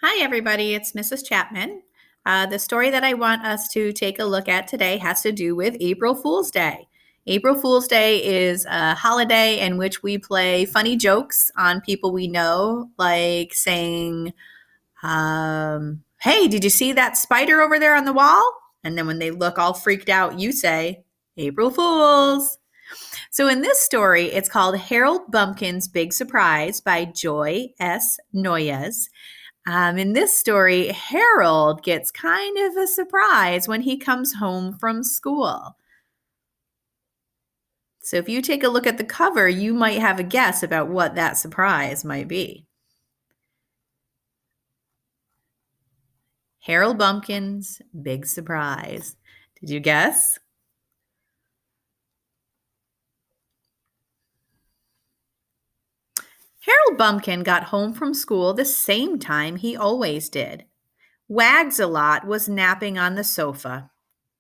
Hi, everybody. It's Mrs. Chapman. The story that I want us to take a look at today has to do with April Fool's Day. April Fool's Day is a holiday in which we play funny jokes on people we know, like saying, hey, did you see that spider over there on the wall? And then when they look all freaked out, you say, April Fools. So in this story, it's called Harold Bumpkin's Big Surprise by Joy S. Noyes. In this story, Harold gets kind of a surprise when he comes home from school. So if you take a look at the cover, you might have a guess about what that surprise might be. Harold Bumpkin's Big Surprise. Did you guess? Harold Bumpkin got home from school the same time he always did. Wags-a-Lot was napping on the sofa.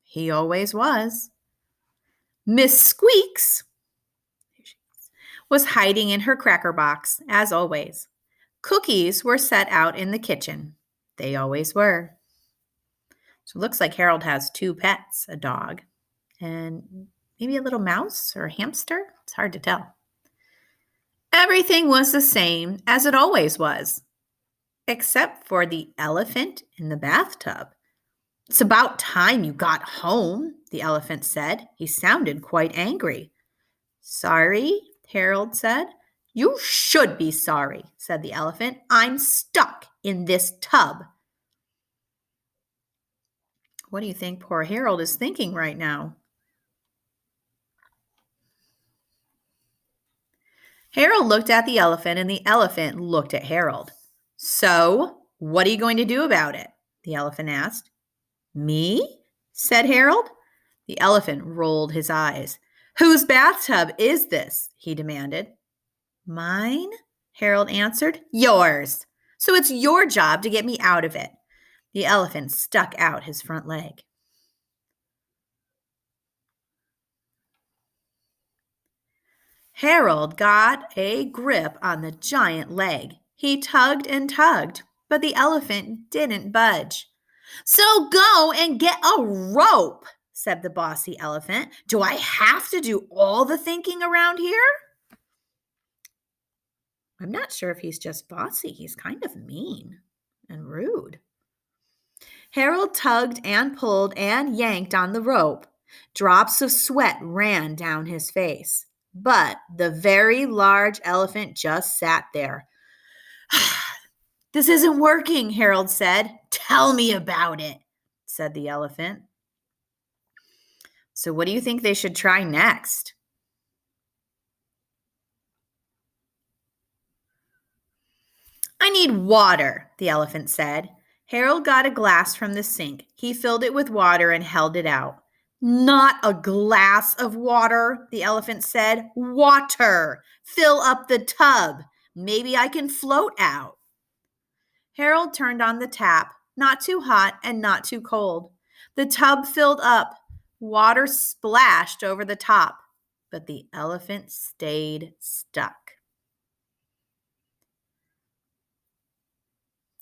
He always was. Miss Squeaks was hiding in her cracker box, as always. Cookies were set out in the kitchen. They always were. So it looks like Harold has two pets, a dog and maybe a little mouse or a hamster. It's hard to tell. Everything was the same as it always was, except for the elephant in the bathtub. It's about time you got home, the elephant said. He sounded quite angry. Sorry, Harold said. You should be sorry, said the elephant. I'm stuck in this tub. What do you think poor Harold is thinking right now? Harold looked at the elephant and the elephant looked at Harold. So, what are you going to do about it? The elephant asked. Me? Said Harold. The elephant rolled his eyes. Whose bathtub is this? He demanded. Mine? Harold answered. Yours. So it's your job to get me out of it. The elephant stuck out his front leg. Harold got a grip on the giant leg. He tugged and tugged, but the elephant didn't budge. So go and get a rope, said the bossy elephant. Do I have to do all the thinking around here? I'm not sure if he's just bossy. He's kind of mean and rude. Harold tugged and pulled and yanked on the rope. Drops of sweat ran down his face. But the very large elephant just sat there. This isn't working, Harold said. Tell me about it, said the elephant. So what do you think they should try next? I need water, the elephant said. Harold got a glass from the sink. He filled it with water and held it out. Not a glass of water, the elephant said. Water. Fill up the tub. Maybe I can float out. Harold turned on the tap, not too hot and not too cold. The tub filled up. Water splashed over the top, but the elephant stayed stuck.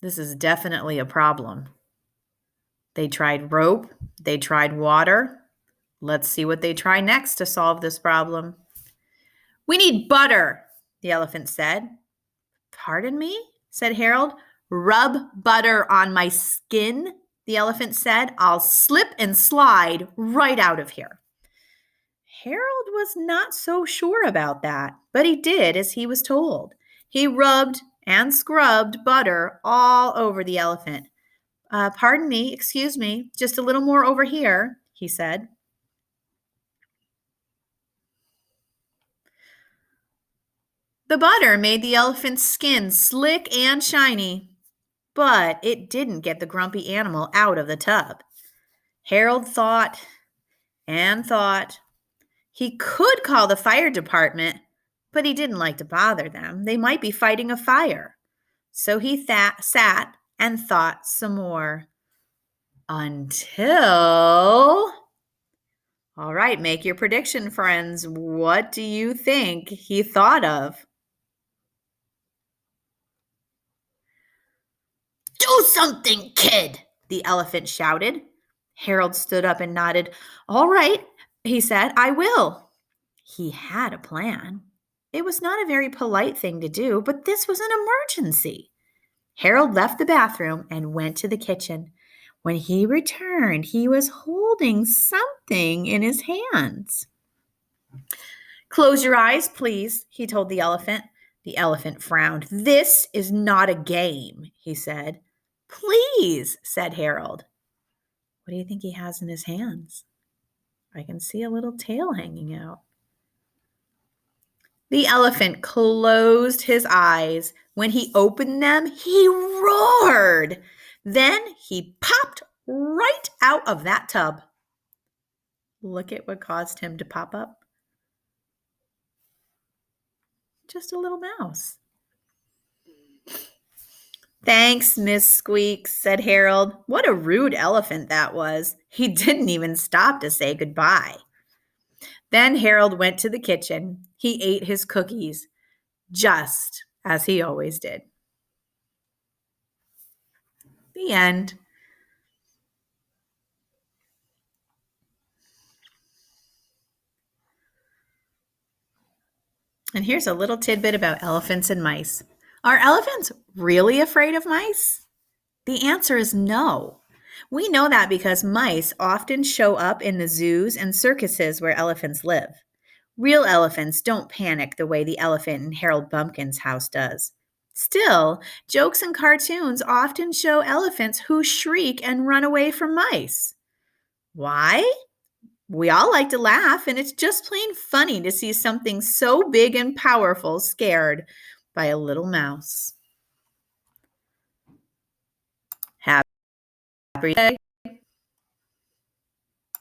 This is definitely a problem. They tried rope. They tried water. Let's see what they try next to solve this problem. We need butter, the elephant said. Pardon me, said Harold. Rub butter on my skin, the elephant said. I'll slip and slide right out of here. Harold was not so sure about that, but he did as he was told. He rubbed and scrubbed butter all over the elephant. Pardon me, excuse me, just a little more over here, he said. The butter made the elephant's skin slick and shiny, but it didn't get the grumpy animal out of the tub. Harold thought and thought. He could call the fire department, but he didn't like to bother them. They might be fighting a fire. So he sat and thought some more. Until... All right, make your prediction, friends. What do you think he thought of? Do something, kid, the elephant shouted. Harold stood up and nodded. All right, he said, I will. He had a plan. It was not a very polite thing to do, but this was an emergency. Harold left the bathroom and went to the kitchen. When he returned, he was holding something in his hands. Close your eyes, please, he told the elephant. The elephant frowned. This is not a game, he said. Please, said Harold. What do you think he has in his hands? I can see a little tail hanging out. The elephant closed his eyes. When he opened them, he roared. Then he popped right out of that tub. Look at what caused him to pop up. Just a little mouse. Thanks, Miss Squeaks, said Harold. What a rude elephant that was. He didn't even stop to say goodbye. Then Harold went to the kitchen. He ate his cookies, just as he always did. The end. And here's a little tidbit about elephants and mice. Are elephants really afraid of mice? The answer is no. We know that because mice often show up in the zoos and circuses where elephants live. Real elephants don't panic the way the elephant in Harold Bumpkin's house does. Still, jokes and cartoons often show elephants who shriek and run away from mice. Why? We all like to laugh, and it's just plain funny to see something so big and powerful scared by a little mouse. Happy day.